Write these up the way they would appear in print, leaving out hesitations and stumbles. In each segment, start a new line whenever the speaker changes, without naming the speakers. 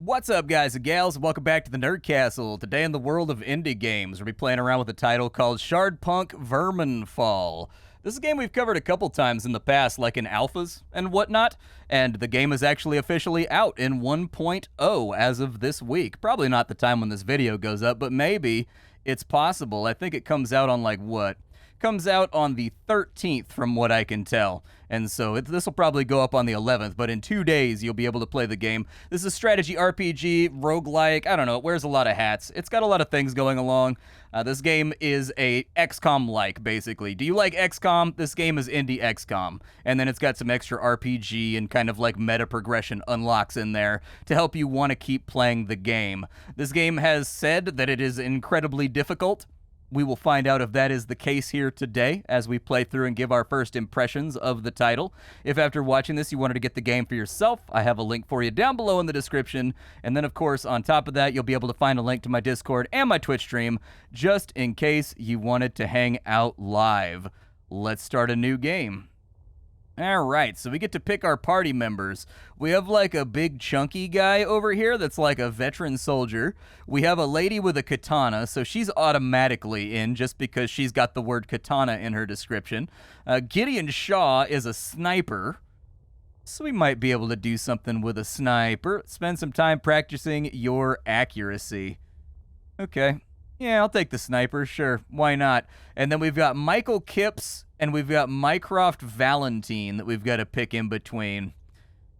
What's up, guys and gals? Welcome back to the Nerd Castle. Today in the world of indie games, we'll be playing around with a title called Shardpunk Verminfall. This is a game we've covered a couple times in the past, like in alphas and whatnot, and the game is actually officially out in 1.0 as of this week. Probably not the time when this video goes up, but maybe it's possible. I think it comes out on comes out on the 13th from what I can tell. And so this will probably go up on the 11th, but in 2 days you'll be able to play the game. This is a strategy RPG, roguelike, I don't know, it wears a lot of hats. It's got a lot of things going along. This game is a XCOM-like, basically. Do you like XCOM? This game is indie XCOM. And then it's got some extra RPG and kind of like meta progression unlocks in there to help you want to keep playing the game. This game has said that it is incredibly difficult. We will find out if that is the case here today as we play through and give our first impressions of the title. If after watching this you wanted to get the game for yourself, I have a link for you down below in the description. And then, of course, on top of that, you'll be able to find a link to my Discord and my Twitch stream just in case you wanted to hang out live. Let's start a new game. Alright, so we get to pick our party members. We have like a big chunky guy over here that's like a veteran soldier. We have a lady with a katana, so she's automatically in just because she's got the word katana in her description. Gideon Shaw is a sniper, so we might be able to do something with a sniper. Spend some time practicing your accuracy. Okay. Yeah, I'll take the sniper, sure, why not? And then we've got Michael Kipps, and we've got Mycroft Valentine that we've got to pick in between.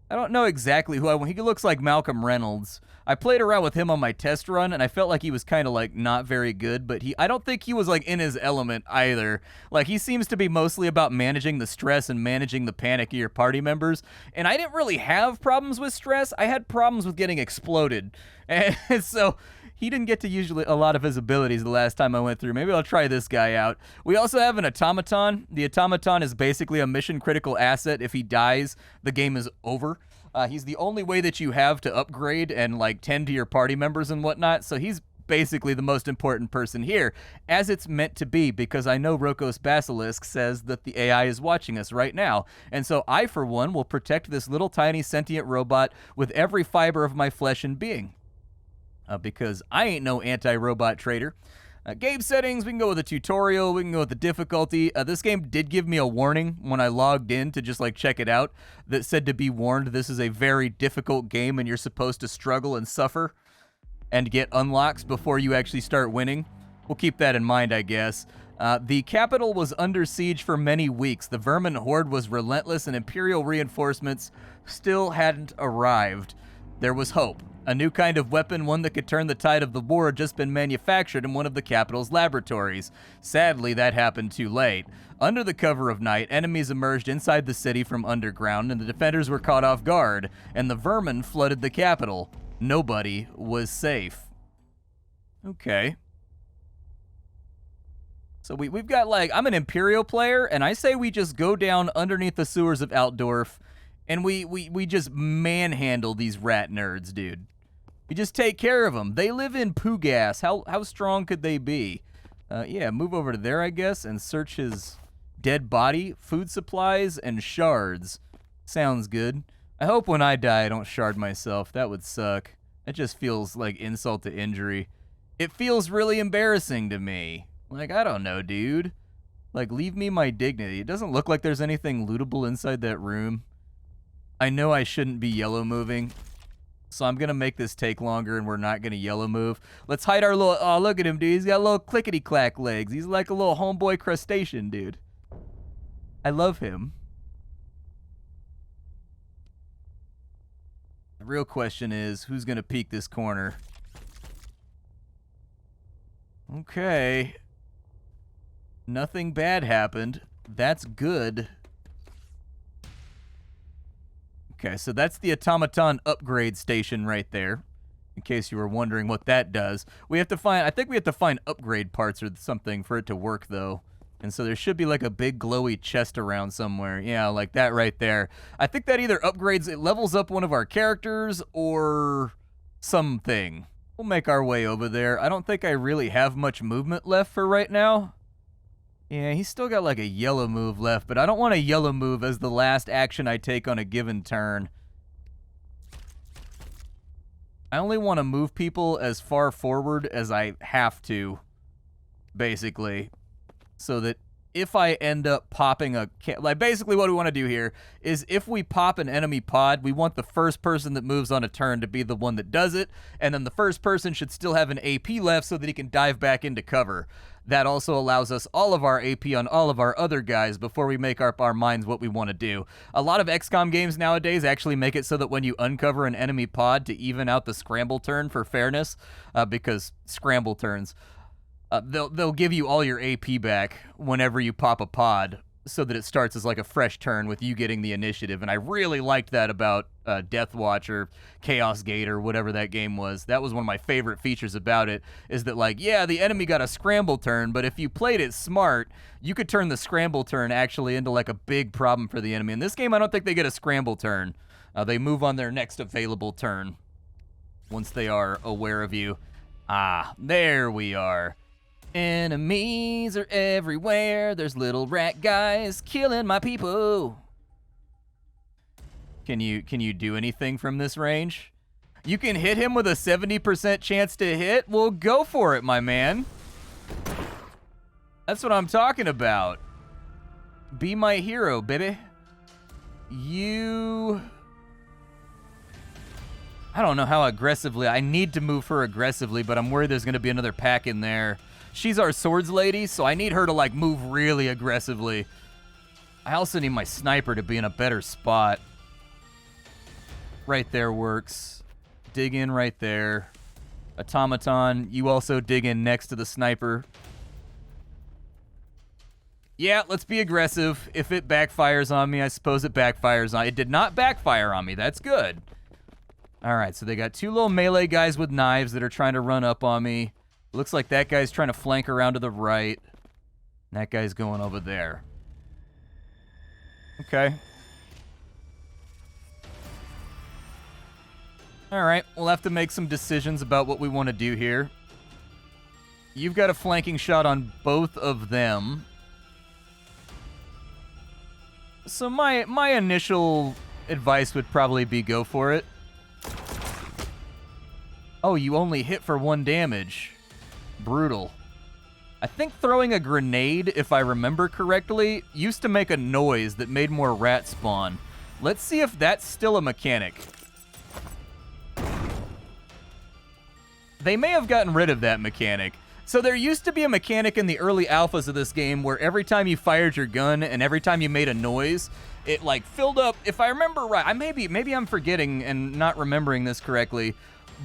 I don't know exactly who I want. He looks like Malcolm Reynolds. I played around with him on my test run, and I felt like he was kind of like not very good, but I don't think he was like in his element either. Like, he seems to be mostly about managing the stress and managing the panic of your party members, and I didn't really have problems with stress. I had problems with getting exploded, and so he didn't get to use a lot of his abilities the last time I went through. Maybe I'll try this guy out. We also have an automaton. The automaton is basically a mission-critical asset. If he dies, the game is over. He's the only way that you have to upgrade and like tend to your party members and whatnot, so he's basically the most important person here, as it's meant to be, because I know Rokos Basilisk says that the AI is watching us right now. And so I, for one, will protect this little tiny sentient robot with every fiber of my flesh and being. Because I ain't no anti-robot trader. Game settings, we can go with a tutorial, we can go with the difficulty. This game did give me a warning when I logged in to just like check it out that said to be warned this is a very difficult game and you're supposed to struggle and suffer and get unlocks before you actually start winning. We'll keep that in mind, I guess. The capital was under siege for many weeks. The vermin horde was relentless and Imperial reinforcements still hadn't arrived. There was hope. A new kind of weapon, one that could turn the tide of the war, had just been manufactured in one of the capital's laboratories. Sadly, that happened too late. Under the cover of night, enemies emerged inside the city from underground, and the defenders were caught off guard, and the vermin flooded the capital. Nobody was safe. Okay. So we've got like, I'm an Imperial player, and I say we just go down underneath the sewers of Altdorf, and we just manhandle these rat nerds, dude. We just take care of them. They live in poo gas. How strong could they be? Yeah, move over to there, I guess, and search his dead body, food supplies, and shards. Sounds good. I hope when I die I don't shard myself. That would suck. That just feels like insult to injury. It feels really embarrassing to me. Like, I don't know, dude. Like, leave me my dignity. It doesn't look like there's anything lootable inside that room. I know I shouldn't be yellow moving, so I'm going to make this take longer and we're not going to yellow move. Let's hide our little... Oh, look at him, dude. He's got little clickety-clack legs. He's like a little homeboy crustacean, dude. I love him. The real question is, who's going to peek this corner? Okay. Nothing bad happened. That's good. Okay, so that's the automaton upgrade station right there, in case you were wondering what that does. We have to find, I think we have to find upgrade parts or something for it to work, though. And so there should be like a big glowy chest around somewhere. Yeah, like that right there. I think that either upgrades, it levels up one of our characters or something. We'll make our way over there. I don't think I really have much movement left for right now. Yeah, he's still got like a yellow move left, but I don't want a yellow move as the last action I take on a given turn. I only want to move people as far forward as I have to, basically, so that if I end up popping like, basically what we want to do here is if we pop an enemy pod, we want the first person that moves on a turn to be the one that does it, and then the first person should still have an AP left so that he can dive back into cover. That also allows us all of our AP on all of our other guys before we make up our minds what we want to do. A lot of XCOM games nowadays actually make it so that when you uncover an enemy pod to even out the scramble turn for fairness, because scramble turns, they'll give you all your AP back whenever you pop a pod, so that it starts as like a fresh turn with you getting the initiative. And I really liked that about Death Watch or Chaos Gate or whatever that game was. That was one of my favorite features about it, is that, like, yeah, the enemy got a scramble turn, but if you played it smart, you could turn the scramble turn actually into like a big problem for the enemy. In this game, I don't think they get a scramble turn. They move on their next available turn once they are aware of you. Ah, there we are. Enemies are everywhere. There's little rat guys killing my people. Can you do anything from this range? You can hit him with a 70% chance to hit? Well, go for it, my man. That's what I'm talking about. Be my hero, baby. I don't know how aggressively. I need to move her aggressively, but I'm worried there's going to be another pack in there. She's our swords lady, so I need her to, like, move really aggressively. I also need my sniper to be in a better spot. Right there works. Dig in right there. Automaton, you also dig in next to the sniper. Yeah, let's be aggressive. If it backfires on me, I suppose it backfires on... It did not backfire on me. That's good. All right, so they got two little melee guys with knives that are trying to run up on me. Looks like that guy's trying to flank around to the right. And that guy's going over there. Okay. All right, we'll have to make some decisions about what we want to do here. You've got a flanking shot on both of them. So my initial advice would probably be go for it. Oh, you only hit for 1 damage. Brutal. I think throwing a grenade, if I remember correctly, used to make a noise that made more rats spawn. Let's see if that's still a mechanic. They may have gotten rid of that mechanic. So there used to be a mechanic in the early alphas of this game where every time you fired your gun and every time you made a noise, it, like, filled up. If I remember right, maybe I'm forgetting and not remembering this correctly,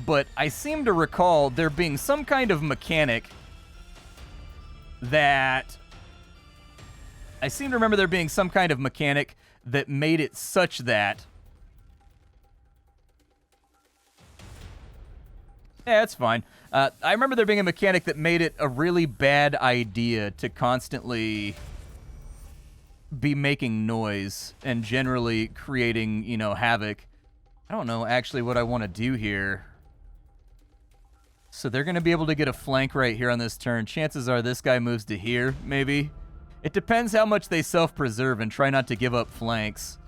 but I seem to recall there being some kind of mechanic that... I seem to remember there being some kind of mechanic that made it such that... Yeah, that's fine. I remember there being a mechanic that made it a really bad idea to constantly be making noise and generally creating, you know, havoc. I don't know actually what I want to do here. So they're going to be able to get a flank right here on this turn. Chances are this guy moves to here, maybe. It depends how much they self-preserve and try not to give up flanks.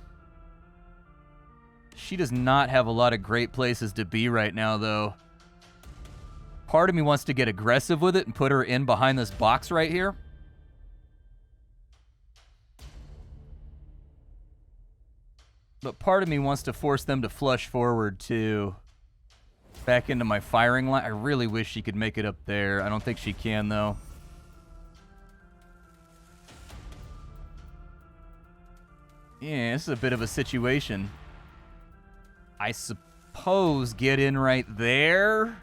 She does not have a lot of great places to be right now, though. Part of me wants to get aggressive with it and put her in behind this box right here. But part of me wants to force them to flush forward, too. Back into my firing line. I really wish she could make it up there. I don't think she can, though. Yeah, this is a bit of a situation. I suppose get in right there.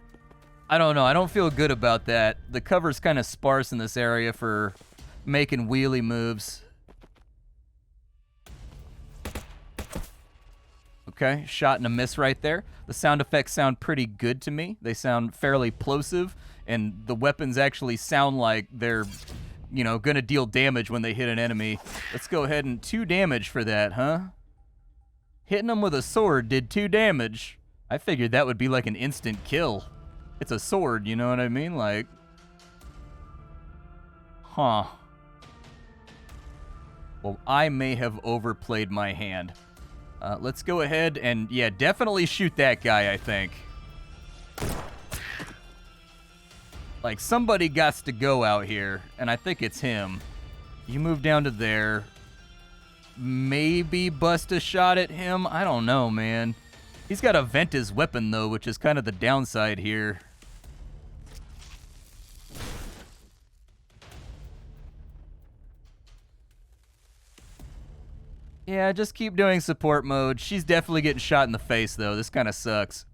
I don't know. I don't feel good about that. The cover's kind of sparse in this area for making wheelie moves. Okay, shot and a miss right there. The sound effects sound pretty good to me. They sound fairly plosive, and the weapons actually sound like they're, you know, gonna deal damage when they hit an enemy. Let's go ahead and 2 damage for that, huh? Hitting them with a sword did 2 damage. I figured that would be like an instant kill. It's a sword, you know what I mean? Like, huh. Well, I may have overplayed my hand. Let's go ahead and, yeah, definitely shoot that guy, I think. Like, somebody gots to go out here, and I think it's him. You move down to there. Maybe bust a shot at him? I don't know, man. He's got to vent his weapon, though, which is kind of the downside here. Yeah, just keep doing support mode. She's definitely getting shot in the face, though. This kind of sucks.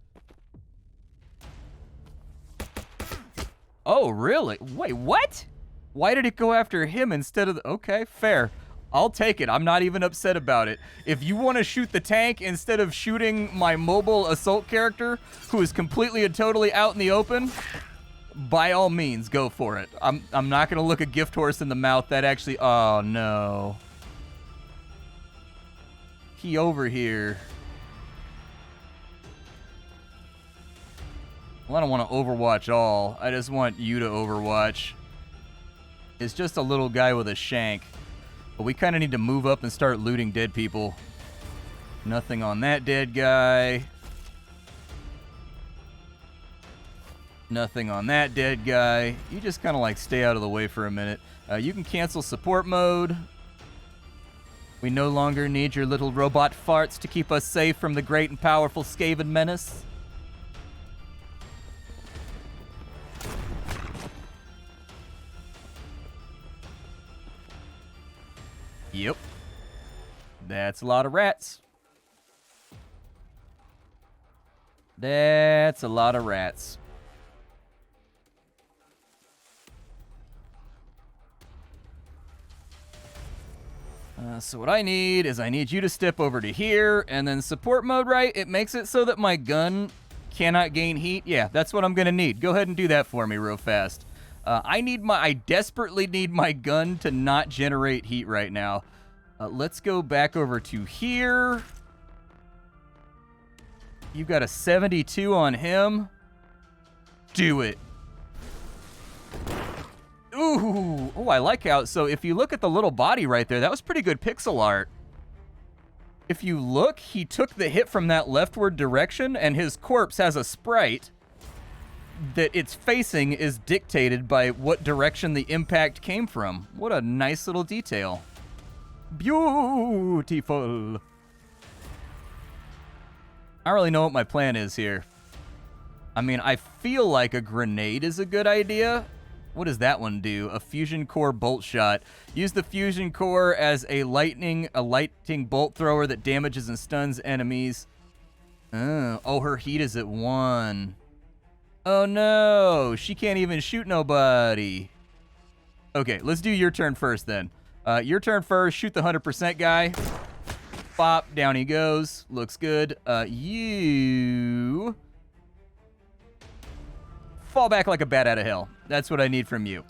Oh, really? Wait, what? Why did it go after him instead of the... Okay, fair. I'll take it. I'm not even upset about it. If you want to shoot the tank instead of shooting my mobile assault character, who is completely and totally out in the open, by all means, go for it. I'm not going to look a gift horse in the mouth. That actually... Oh, no. He over here. Well, I don't want to overwatch all. I just want you to overwatch. It's just a little guy with a shank. But we kind of need to move up and start looting dead people. Nothing on that dead guy. Nothing on that dead guy. You just kind of like stay out of the way for a minute. You can cancel support mode. We no longer need your little robot farts to keep us safe from the great and powerful Skaven menace. Yep. That's a lot of rats. That's a lot of rats. So what I need is I need you to step over to here, and then support mode, right? It makes it so that my gun cannot gain heat. Yeah, that's what I'm gonna need. Go ahead and do that for me real fast. I desperately need my gun to not generate heat right now. Let's go back over to here. You've got a 72 on him. Do it. Ooh, oh, I like how, so if you look at the little body right there, that was pretty good pixel art. If you look, he took the hit from that leftward direction, and his corpse has a sprite that its facing is dictated by what direction the impact came from. What a nice little detail. Beautiful. I don't really know what my plan is here. I mean, I feel like a grenade is a good idea. What does that one do? A fusion core bolt shot. Use the fusion core as a lightning bolt thrower that damages and stuns enemies. Oh, her heat is at 1. Oh no, she can't even shoot nobody. Okay, let's do your turn first then. Your turn first, shoot the 100% guy. Bop, down he goes. Looks good. You... fall back like a bat out of hell. That's what I need from you.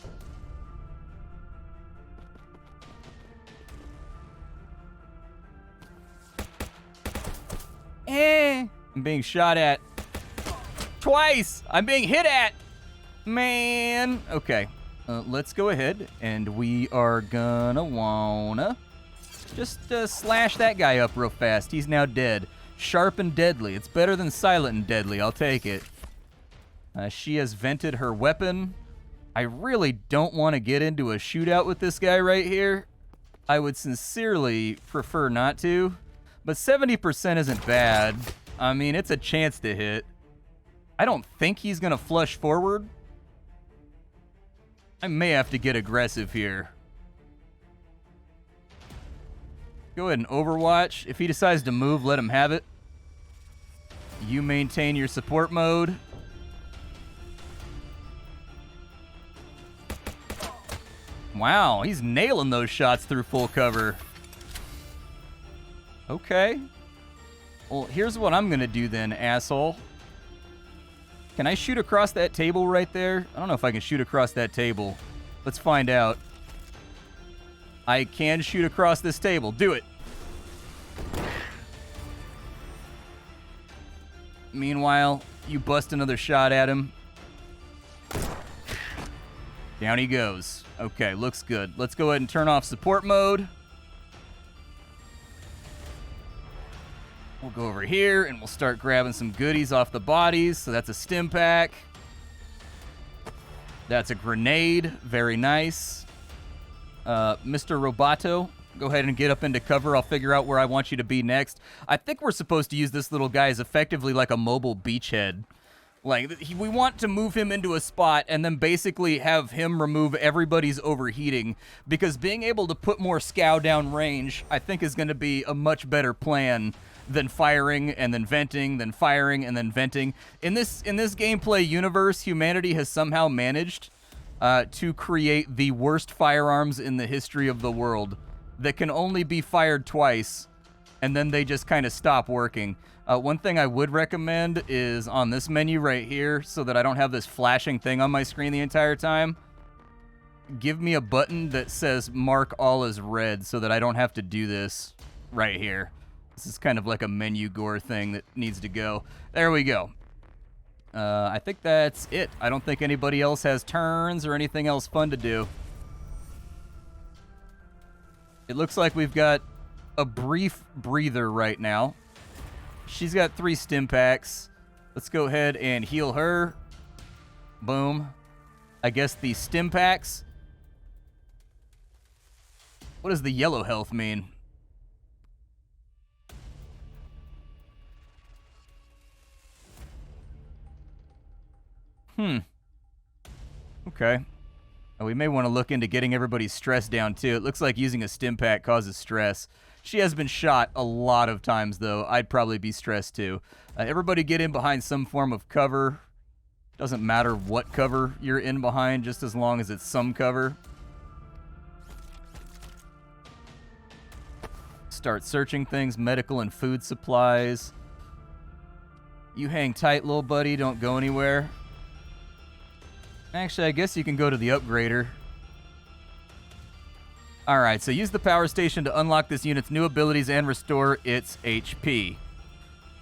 I'm being shot at. Twice! I'm being hit at! Man! Okay. Let's go ahead, and we are gonna wanna just slash that guy up real fast. He's now dead. Sharp and deadly. It's better than silent and deadly. I'll take it. She has vented her weapon. I really don't want to get into a shootout with this guy right here. I would sincerely prefer not to. But 70% isn't bad. I mean, it's a chance to hit. I don't think he's going to flush forward. I may have to get aggressive here. Go ahead and overwatch. If he decides to move, let him have it. You maintain your support mode. Wow, he's nailing those shots through full cover. Okay. Well, here's what I'm going to do then, asshole. Can I shoot across that table right there? I don't know if I can shoot across that table. Let's find out. I can shoot across this table. Do it. Meanwhile, you bust another shot at him. Down he goes. Okay, looks good. Let's go ahead and turn off support mode. We'll go over here and we'll start grabbing some goodies off the bodies. So that's a stim pack. That's a grenade. Very nice. Mr. Roboto, go ahead and get up into cover. I'll figure out where I want you to be next. I think we're supposed to use this little guy as effectively like a mobile beachhead. Like, we want to move him into a spot and then basically have him remove everybody's overheating, because being able to put more scow down range, I think, is going to be a much better plan than firing and then venting, then firing and then venting. In this gameplay universe, humanity has somehow managed to create the worst firearms in the history of the world that can only be fired twice, and then they just kind of stop working. One thing I would recommend is on this menu right here, so that I don't have this flashing thing on my screen the entire time, give me a button that says mark all as red so that I don't have to do this right here. This is kind of like a menu gore thing that needs to go. There we go. I think that's it. I don't think anybody else has turns or anything else fun to do. It looks like we've got a brief breather right now. She's got 3 stim packs. Let's go ahead and heal her. Boom. I guess the stim packs. What does the yellow health mean? Okay. We may want to look into getting everybody's stress down, too. It looks like using a stim pack causes stress. She has been shot a lot of times, though. I'd probably be stressed, too. Everybody get in behind some form of cover. Doesn't matter what cover you're in behind, just as long as it's some cover. Start searching things, medical and food supplies. You hang tight, little buddy. Don't go anywhere. Actually, I guess you can go to the upgrader. Alright, so use the power station to unlock this unit's new abilities and restore its HP.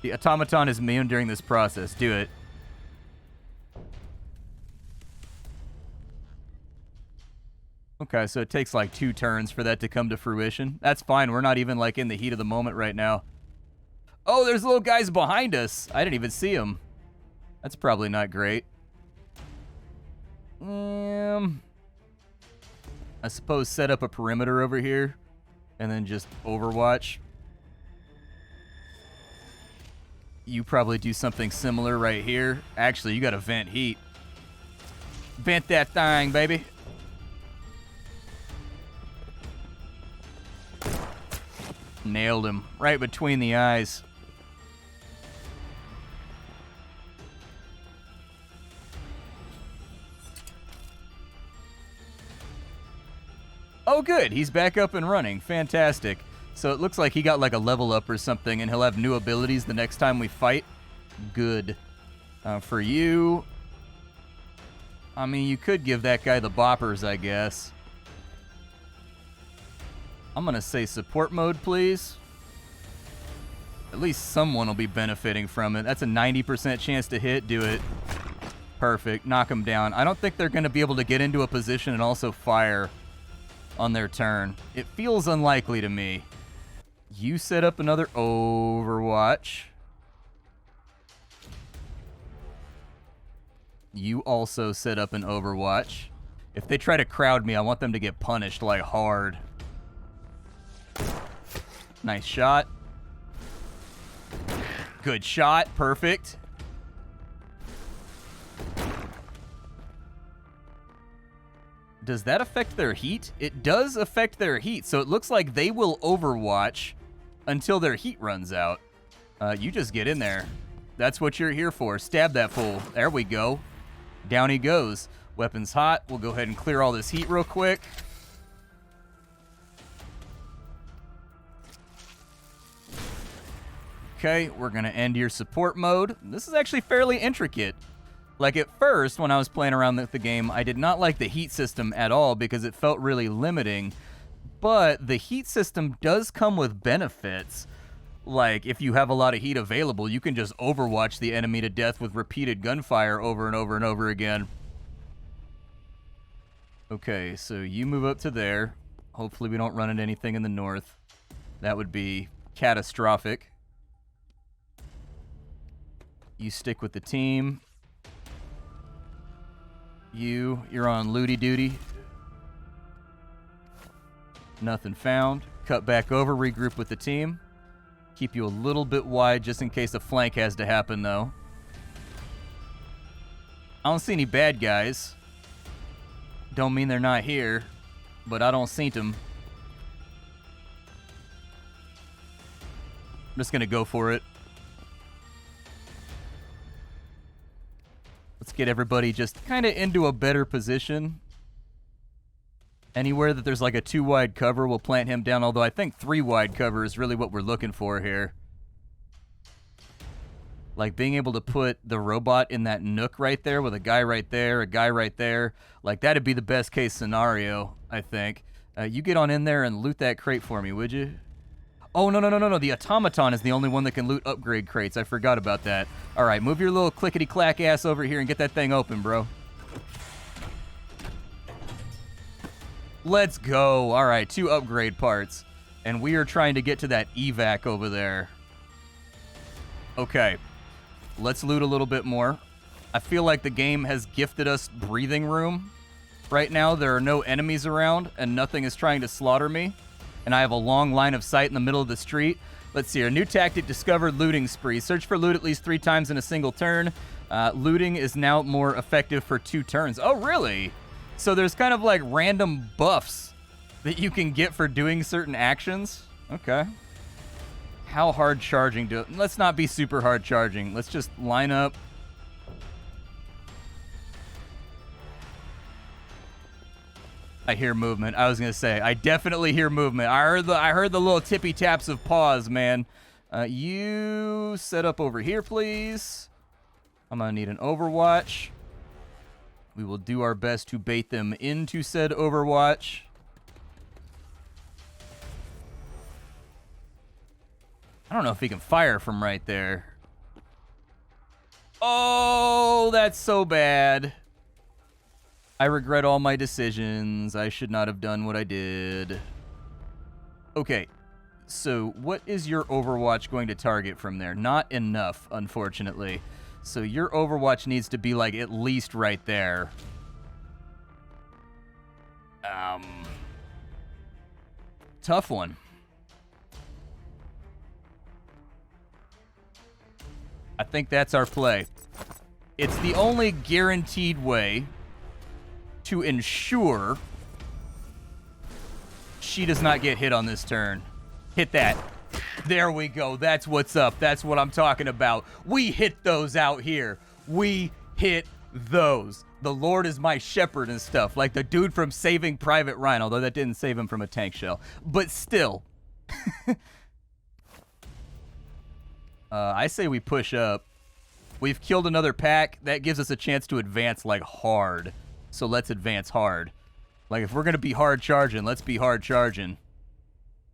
The automaton is immune during this process. Do it. Okay, so it takes like 2 turns for that to come to fruition. That's fine. We're not even like in the heat of the moment right now. Oh, there's little guys behind us. I didn't even see them. That's probably not great. I suppose set up a perimeter over here and then just overwatch. You probably do something similar right here. Actually, you gotta vent heat. Vent that thing, baby. Nailed him right between the eyes. Oh, good. He's back up and running. Fantastic. So it looks like he got like a level up or something, and he'll have new abilities the next time we fight. Good. For you, I mean, you could give that guy the boppers, I guess. I'm going to say support mode, please. At least someone will be benefiting from it. That's a 90% chance to hit. Do it. Perfect. Knock him down. I don't think they're going to be able to get into a position and also fire on their turn. It feels unlikely to me. You set up another overwatch. You also set up an overwatch. If they try to crowd me, I want them to get punished like hard. Nice shot. Good shot. Perfect. Does that affect their heat? It does affect their heat, so it looks like they will overwatch until their heat runs out. You just get in there. That's what you're here for. Stab that fool. There we go. Down he goes. Weapon's hot. We'll go ahead and clear all this heat real quick. Okay, we're going to end your support mode. This is actually fairly intricate. Like, at first, when I was playing around with the game, I did not like the heat system at all because it felt really limiting. But the heat system does come with benefits. Like, if you have a lot of heat available, you can just overwatch the enemy to death with repeated gunfire over and over and over again. Okay, so you move up to there. Hopefully we don't run into anything in the north. That would be catastrophic. You stick with the team. You're on looty duty. Nothing found. Cut back over, regroup with the team. Keep you a little bit wide just in case a flank has to happen, though. I don't see any bad guys. Don't mean they're not here, but I don't see them. I'm just going to go for it. Let's get everybody just kind of into a better position. Anywhere that there's like a 2-wide cover, we'll plant him down, although I think 3-wide cover is really what we're looking for here. Like being able to put the robot in that nook right there with a guy right there, a guy right there. Like that'd be the best case scenario, I think. You get on in there and loot that crate for me, would you? Oh, no. The automaton is the only one that can loot upgrade crates. I forgot about that. All right, move your little clickety-clack ass over here and get that thing open, bro. Let's go. All right, 2 upgrade parts. And we are trying to get to that evac over there. Okay. Let's loot a little bit more. I feel like the game has gifted us breathing room. Right now, there are no enemies around, and nothing is trying to slaughter me. And I have a long line of sight in the middle of the street. Let's see here. New tactic discovered, looting spree. Search for loot at least 3 times in a single turn. Looting is now more effective for 2 turns. Oh, really? So there's kind of like random buffs that you can get for doing certain actions. Okay. How hard charging do... Let's not be super hard charging. Let's just line up. I hear movement. I was going to say, I definitely hear movement. I heard the little tippy taps of paws, man. You set up over here, please. I'm going to need an overwatch. We will do our best to bait them into said overwatch. I don't know if he can fire from right there. Oh, that's so bad. I regret all my decisions. I should not have done what I did. Okay, so what is your overwatch going to target from there? Not enough, unfortunately. So your overwatch needs to be like at least right there. Tough one. I think that's our play. It's the only guaranteed way to ensure she does not get hit on this turn. Hit that. There we go. That's what's up. That's what I'm talking about. We hit those out here. We hit those. The Lord is my shepherd and stuff. Like the dude from Saving Private Ryan, although that didn't save him from a tank shell. But still. I say we push up. We've killed another pack. That gives us a chance to advance like hard. So let's advance hard. Like if we're going to be hard charging, let's be hard charging.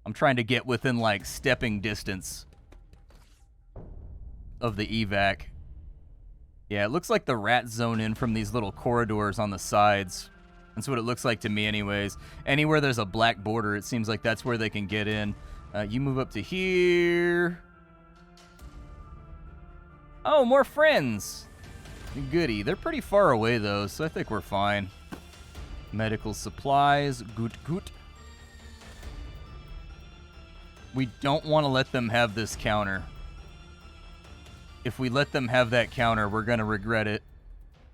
I'm trying to get within like stepping distance of the evac. Yeah, it looks like the rats zone in from these little corridors on the sides. That's what it looks like to me anyways. Anywhere there's a black border, it seems like that's where they can get in. You move up to here. Oh, more friends. Goody. They're pretty far away, though, so I think we're fine. Medical supplies. Good. We don't want to let them have this counter. If we let them have that counter, we're going to regret it.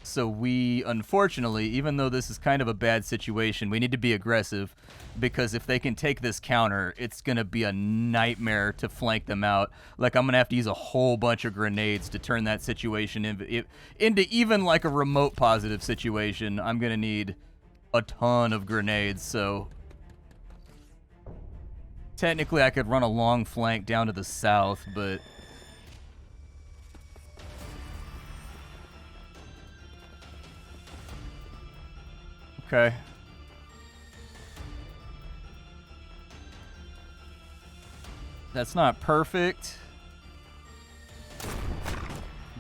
So we, unfortunately, even though this is kind of a bad situation, we need to be aggressive because if they can take this counter, it's going to be a nightmare to flank them out. Like, I'm going to have to use a whole bunch of grenades to turn that situation into even like a remote positive situation. I'm going to need a ton of grenades, so technically I could run a long flank down to the south, but okay. That's not perfect,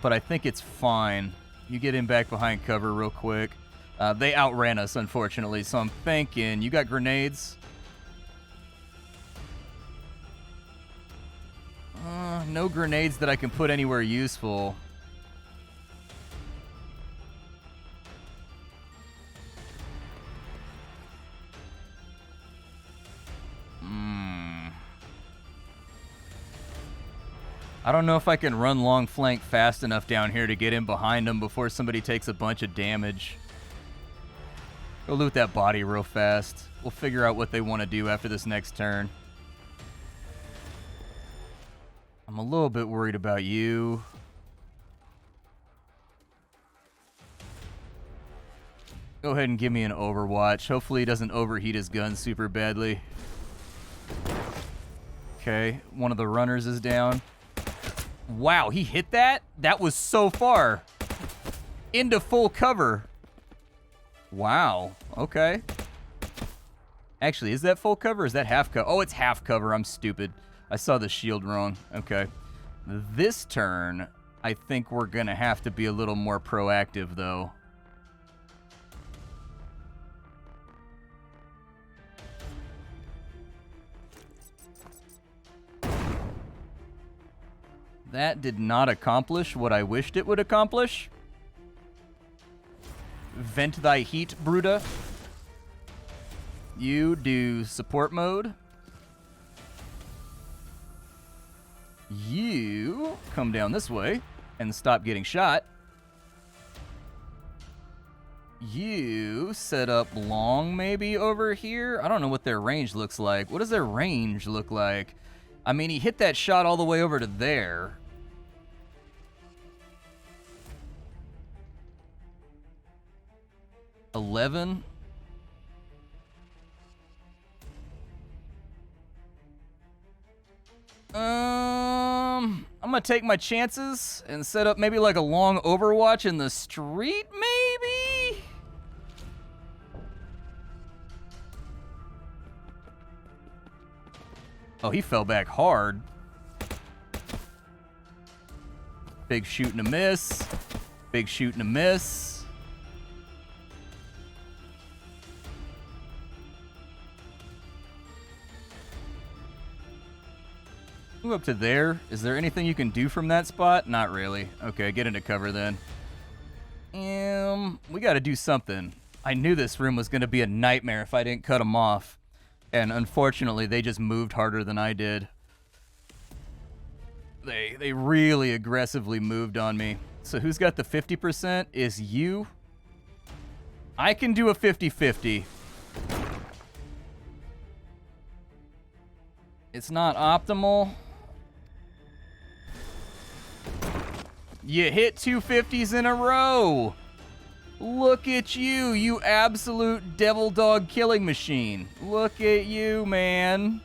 but I think it's fine. You get him back behind cover real quick. They outran us, unfortunately, so I'm thinking, you got grenades? No grenades that I can put anywhere useful. I don't know if I can run long flank fast enough down here to get in behind them before somebody takes a bunch of damage. Go loot that body real fast. We'll figure out what they want to do after this next turn. I'm a little bit worried about you. Go ahead and give me an Overwatch. Hopefully he doesn't overheat his gun super badly. Okay, one of the runners is down. Wow, he hit that? That was so far. Into full cover. Wow, okay. Actually, is that full cover or is that half cover? Oh, it's half cover. I'm stupid. I saw the shield wrong. Okay. This turn, I think we're going to have to be a little more proactive, though. That did not accomplish what I wished it would accomplish. Vent thy heat, Bruta. You do support mode. You come down this way and stop getting shot. You set up long maybe over here. I don't know what their range looks like. What does their range look like? I mean, he hit that shot all the way over to there. $11. I'm gonna take my chances and set up maybe like a long Overwatch in the street, maybe? Oh, he fell back hard. Big shoot and a miss. Big shoot and a miss. Move up to there. Is there anything you can do from that spot? Not really. Okay, get into cover then. We got to do something. I knew this room was going to be a nightmare if I didn't cut them off. And unfortunately, they just moved harder than I did. They really aggressively moved on me. So who's got the 50%? Is you. I can do a 50-50. It's not optimal. You hit 250s in a row. Look at you, you absolute devil dog killing machine. Look at you, man.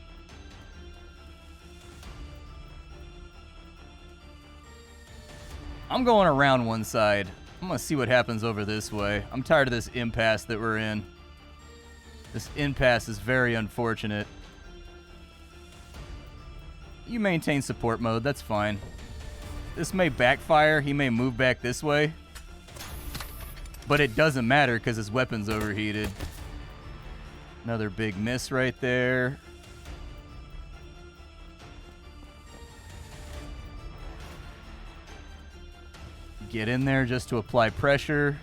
I'm going around one side. I'm gonna see what happens over this way. I'm tired of this impasse that we're in. This impasse is very unfortunate. You maintain support mode, that's fine. This may backfire, he may move back this way. But it doesn't matter because his weapon's overheated. Another big miss right there. Get in there just to apply pressure.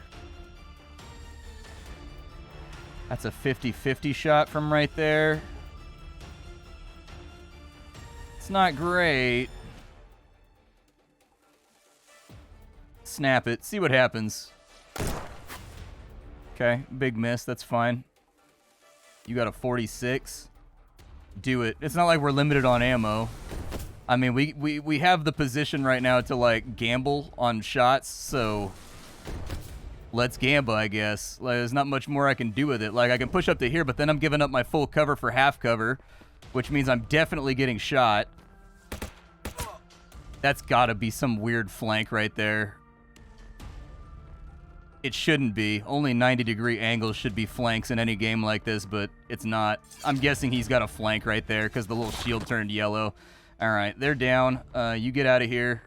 That's a 50-50 shot from right there. It's not great. Snap it. See what happens. Okay, big miss. That's fine. You got a 46. Do it. It's not like we're limited on ammo. I mean, we have the position right now to, like, gamble on shots, so let's gamble, I guess. Like, there's not much more I can do with it. Like, I can push up to here, but then I'm giving up my full cover for half cover, which means I'm definitely getting shot. That's gotta be some weird flank right there. It shouldn't be. Only 90-degree angles should be flanks in any game like this, but it's not. I'm guessing he's got a flank right there because the little shield turned yellow. All right, they're down. You get out of here.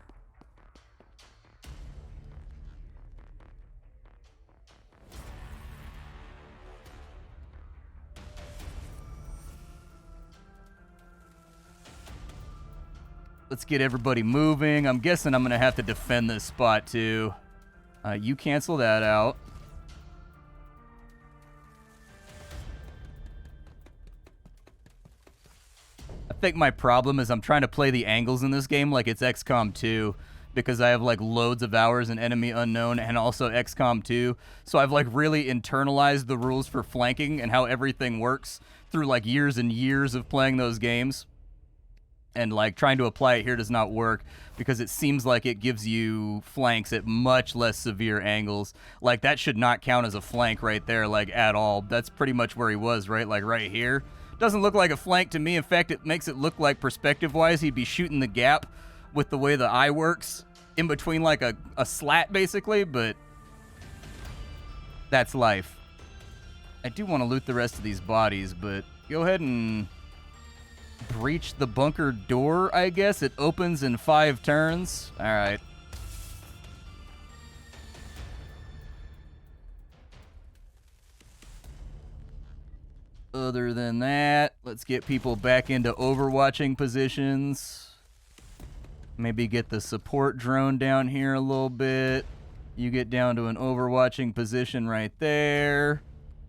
Let's get everybody moving. I'm guessing I'm going to have to defend this spot, too. You cancel that out. I think my problem is I'm trying to play the angles in this game like it's XCOM 2, because I have like loads of hours in Enemy Unknown and also XCOM 2. So I've like really internalized the rules for flanking and how everything works through like years and years of playing those games. And like trying to apply it here does not work because it seems like it gives you flanks at much less severe angles. Like that should not count as a flank right there, like at all. That's pretty much where he was, right? Like right here. Doesn't look like a flank to me. In fact, it makes it look like perspective-wise he'd be shooting the gap with the way the eye works in between like a slat basically, but that's life. I do want to loot the rest of these bodies, but go ahead and breach the bunker door, I guess. It opens in 5 turns. All right. Other than that, let's get people back into overwatching positions. Maybe get the support drone down here a little bit. You get down to an overwatching position right there.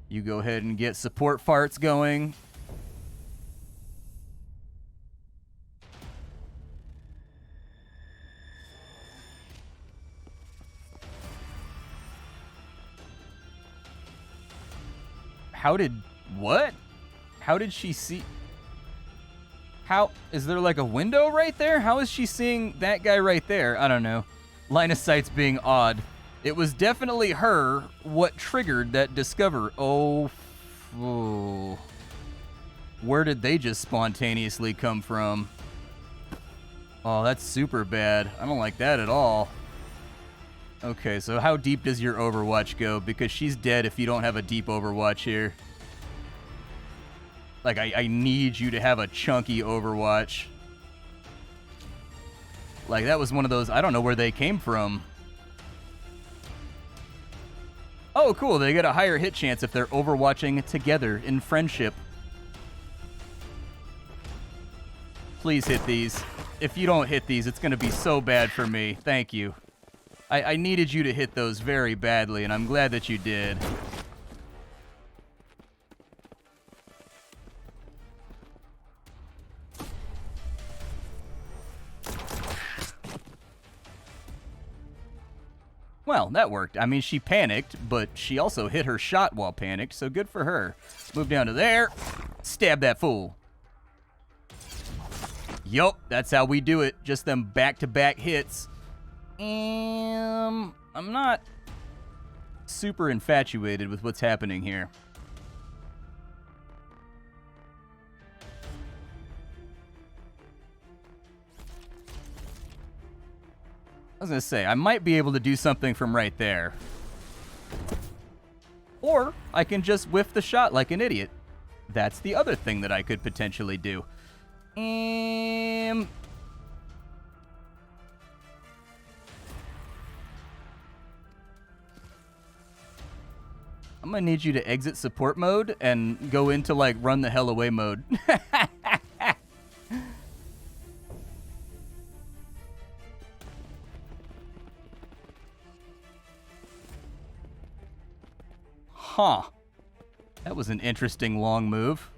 You go ahead and get support farts going. What? How did she see? How is there like a window right there? How is she seeing that guy right there? I don't know. Line of sight's being odd. It was definitely her what triggered that discover. Oh. Where did they just spontaneously come from? Oh, that's super bad. I don't like that at all. Okay, so how deep does your Overwatch go? Because she's dead if you don't have a deep Overwatch here. Like, I need you to have a chunky Overwatch. Like, that was one of those, I don't know where they came from. Oh, cool, they get a higher hit chance if they're overwatching together in friendship. Please hit these. If you don't hit these, it's going to be so bad for me. Thank you. I needed you to hit those very badly, and I'm glad that you did. Well, that worked. I mean, she panicked, but she also hit her shot while panicked, so good for her. Move down to there. Stab that fool. Yup, that's how we do it. Just them back-to-back hits. I'm not super infatuated with what's happening here. I was going to say, I might be able to do something from right there. Or I can just whiff the shot like an idiot. That's the other thing that I could potentially do. I'm going to need you to exit support mode and go into, like, run the hell away mode. Huh. That was an interesting long move.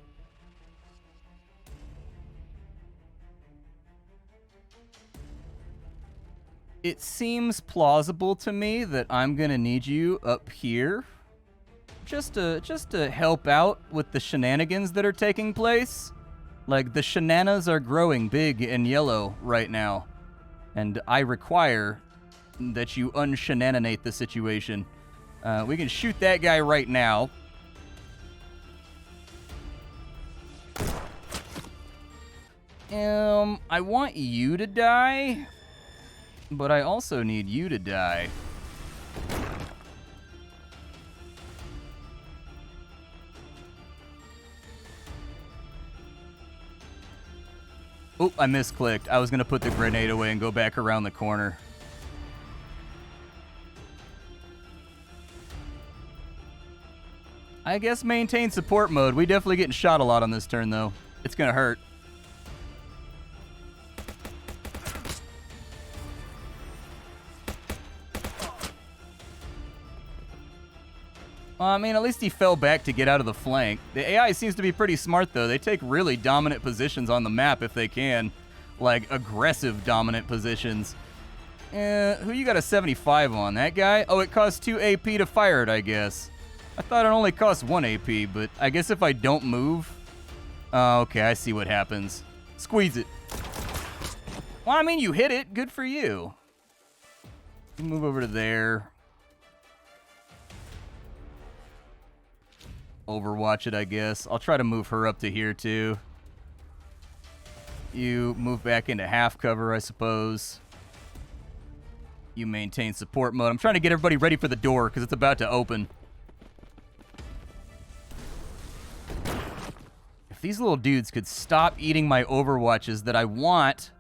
It seems plausible to me that I'm going to need you up here just to help out with the shenanigans that are taking place. Like, the shenanas are growing big and yellow right now, and I require that you unshenanate the situation. We can shoot that guy right now. I want you to die, but I also need you to die. Oh, I misclicked. I was going to put the grenade away and go back around the corner. I guess maintain support mode. We definitely getting shot a lot on this turn, though. It's going to hurt. Well, I mean, at least he fell back to get out of the flank. The AI seems to be pretty smart, though. They take really dominant positions on the map if they can. Like, aggressive dominant positions. Who you got a 75 on? That guy? Oh, it costs 2 AP to fire it, I guess. I thought it only cost 1 AP, but I guess if I don't move... Oh, okay, I see what happens. Squeeze it. Well, I mean, you hit it. Good for you. Move over to there. Overwatch it, I guess. I'll try to move her up to here, too. You move back into half cover, I suppose. You maintain support mode. I'm trying to get everybody ready for the door, because it's about to open. If these little dudes could stop eating my Overwatches that I want...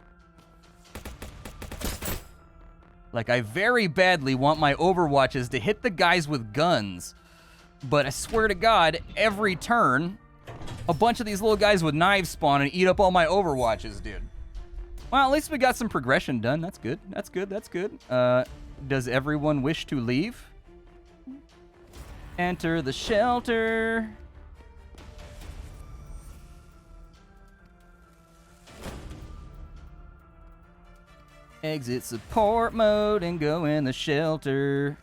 Like, I very badly want my Overwatches to hit the guys with guns. But I swear to God, every turn, a bunch of these little guys with knives spawn and eat up all my Overwatches, dude. Well, at least we got some progression done. That's good. That's good. That's good. Does everyone wish to leave? Enter the shelter. Exit support mode and go in the shelter.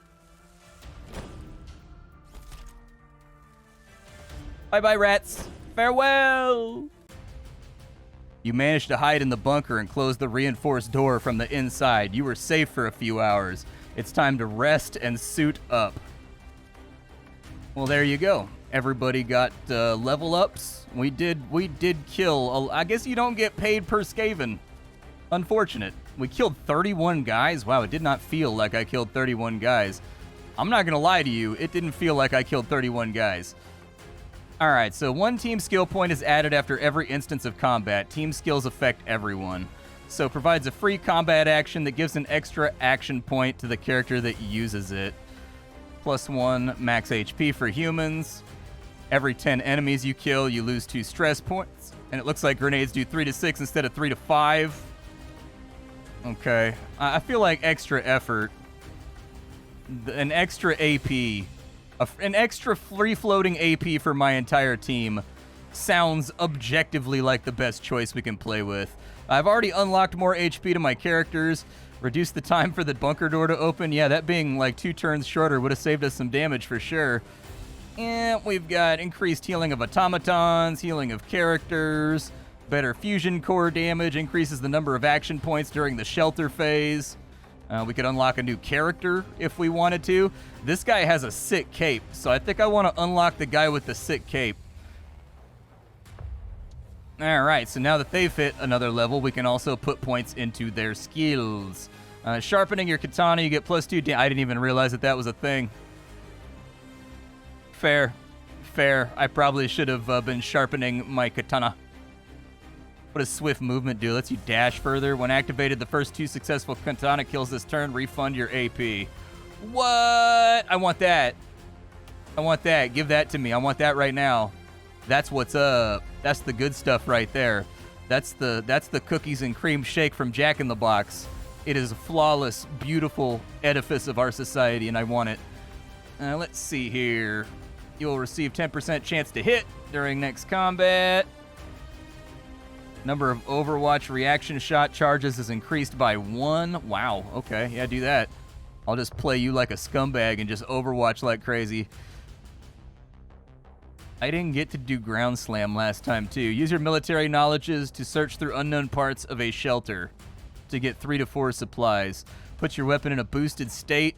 Bye-bye, rats. Farewell. You managed to hide in the bunker and close the reinforced door from the inside. You were safe for a few hours. It's time to rest and suit up. Well, there you go. Everybody got level ups. We did kill. I guess you don't get paid per Skaven. Unfortunate. We killed 31 guys. Wow, it did not feel like I killed 31 guys. I'm not going to lie to you. It didn't feel like I killed 31 guys. Alright, so 1 team skill point is added after every instance of combat. Team skills affect everyone. So provides a free combat action that gives an extra action point to the character that uses it. +1 max HP for humans. Every 10 enemies you kill, you lose 2 stress points. And it looks like grenades do 3 to 6 instead of 3 to 5. Okay. I feel like extra effort. An extra AP... An extra free-floating AP for my entire team sounds objectively like the best choice we can play with. I've already unlocked more HP to my characters, reduced the time for the bunker door to open. Yeah, that being like 2 turns shorter would have saved us some damage for sure. And we've got increased healing of automatons, healing of characters, better fusion core damage, increases the number of action points during the shelter phase. We could unlock a new character if we wanted to. This guy has a sick cape, so I think I want to unlock the guy with the sick cape. Alright, so now that they've hit another level, we can also put points into their skills. Sharpening your katana, you get +2 I didn't even realize that that was a thing. Fair. Fair. I probably should have been sharpening my katana. What does swift movement do? Lets you dash further. When activated, the first 2 successful katana kills this turn. Refund your AP. What? I want that. I want that. Give that to me. I want that right now. That's what's up. That's the good stuff right there. That's the cookies and cream shake from Jack in the Box. It is a flawless, beautiful edifice of our society, and I want it. Let's see here. You will receive 10% chance to hit during next combat. Number of Overwatch reaction shot charges is increased by 1. Wow, okay, yeah, do that. I'll just play you like a scumbag and just Overwatch like crazy. I didn't get to do Ground Slam last time, too. Use your military knowledges to search through unknown parts of a shelter to get 3 to 4 supplies. Put your weapon in a boosted state.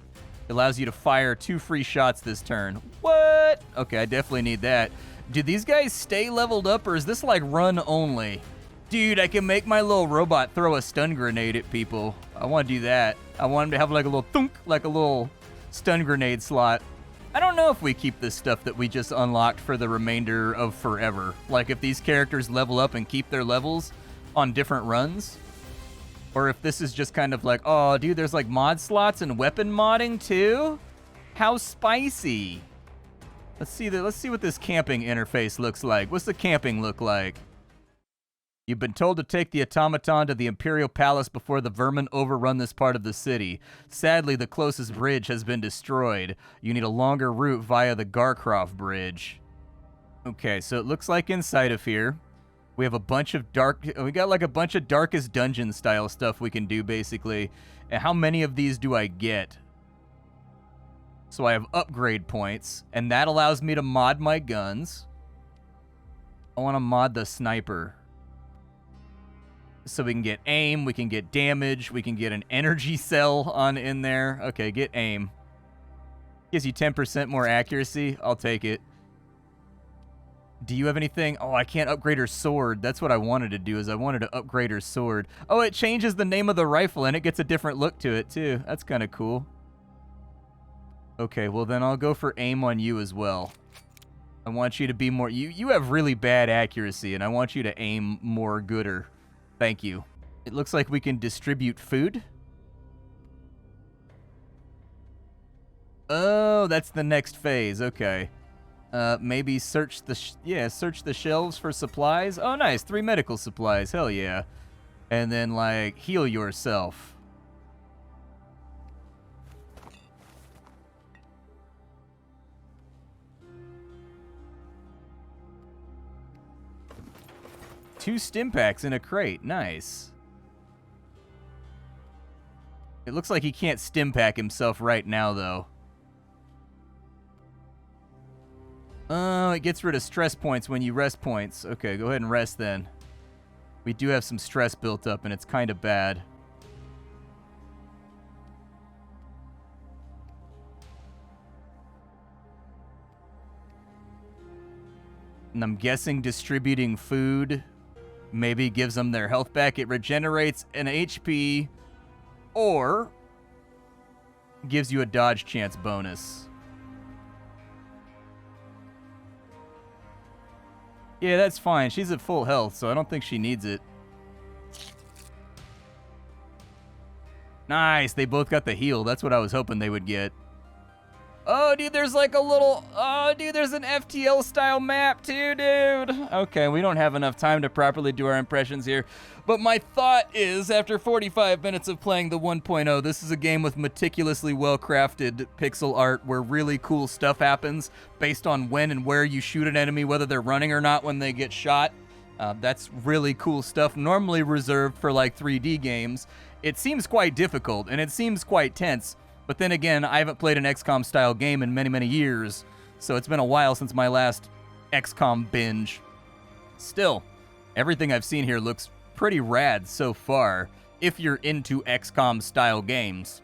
It allows you to fire 2 free shots this turn. What? Okay, I definitely need that. Do these guys stay leveled up, or is this like run only? Dude, I can make my little robot throw a stun grenade at people. I want to do that. I want him to have like a little thunk, like a little stun grenade slot. I don't know if we keep this stuff that we just unlocked for the remainder of forever. Like if these characters level up and keep their levels on different runs. Or if this is just kind of like, oh, dude, there's like mod slots and weapon modding too? How spicy. Let's see what this camping interface looks like. What's the camping look like? You've been told to take the automaton to the Imperial Palace before the vermin overrun this part of the city. Sadly, the closest bridge has been destroyed. You need a longer route via the Garcroft Bridge. Okay, so it looks like inside of here, we have a bunch of we got like a bunch of Darkest Dungeon style stuff we can do, basically. And how many of these do I get? So I have upgrade points, and that allows me to mod my guns. I want to mod the sniper. So we can get aim, we can get damage, we can get an energy cell on in there. Okay, get aim. Gives you 10% more accuracy. I'll take it. Do you have anything? Oh, I can't upgrade her sword. That's what I wanted to do, is I wanted to upgrade her sword. Oh, it changes the name of the rifle, and it gets a different look to it, too. That's kind of cool. Okay, well, then I'll go for aim on you as well. I want you to be more... You have really bad accuracy, and I want you to aim more gooder. Thank you. It looks like we can distribute food. Oh, that's the next phase. Okay. Maybe search the search the shelves for supplies. Oh, nice. 3 medical supplies. Hell yeah. And then, like, heal yourself. Two stim packs in a crate. Nice. It looks like he can't stim pack himself right now, though. Oh, it gets rid of stress points when you rest points. Okay, go ahead and rest then. We do have some stress built up, and it's kind of bad. And I'm guessing distributing food maybe gives them their health back. It regenerates an HP or gives you a dodge chance bonus. Yeah, that's fine. She's at full health, so I don't think she needs it. Nice. They both got the heal. That's what I was hoping they would get. Oh, dude, there's like a little... Oh, dude, there's an FTL-style map, too, dude. Okay, we don't have enough time to properly do our impressions here. But my thought is, after 45 minutes of playing the 1.0, this is a game with meticulously well-crafted pixel art where really cool stuff happens based on when and where you shoot an enemy, whether they're running or not when they get shot. That's really cool stuff, normally reserved for, like, 3D games. It seems quite difficult, and it seems quite tense. But then again, I haven't played an XCOM-style game in many, many years, so it's been a while since my last XCOM binge. Still, everything I've seen here looks pretty rad so far, if you're into XCOM-style games.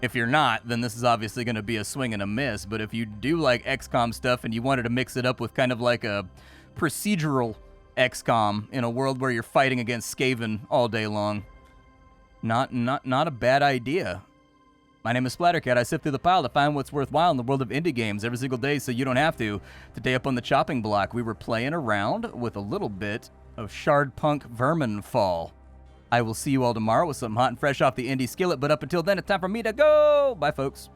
If you're not, then this is obviously going to be a swing and a miss, but if you do like XCOM stuff and you wanted to mix it up with kind of like a procedural XCOM in a world where you're fighting against Skaven all day long, not a bad idea. My name is Splattercat. I sift through the pile to find what's worthwhile in the world of indie games every single day so you don't have to. Today up on the chopping block, we were playing around with a little bit of Shardpunk Verminfall. I will see you all tomorrow with something hot and fresh off the indie skillet, but up until then, it's time for me to go. Bye, folks.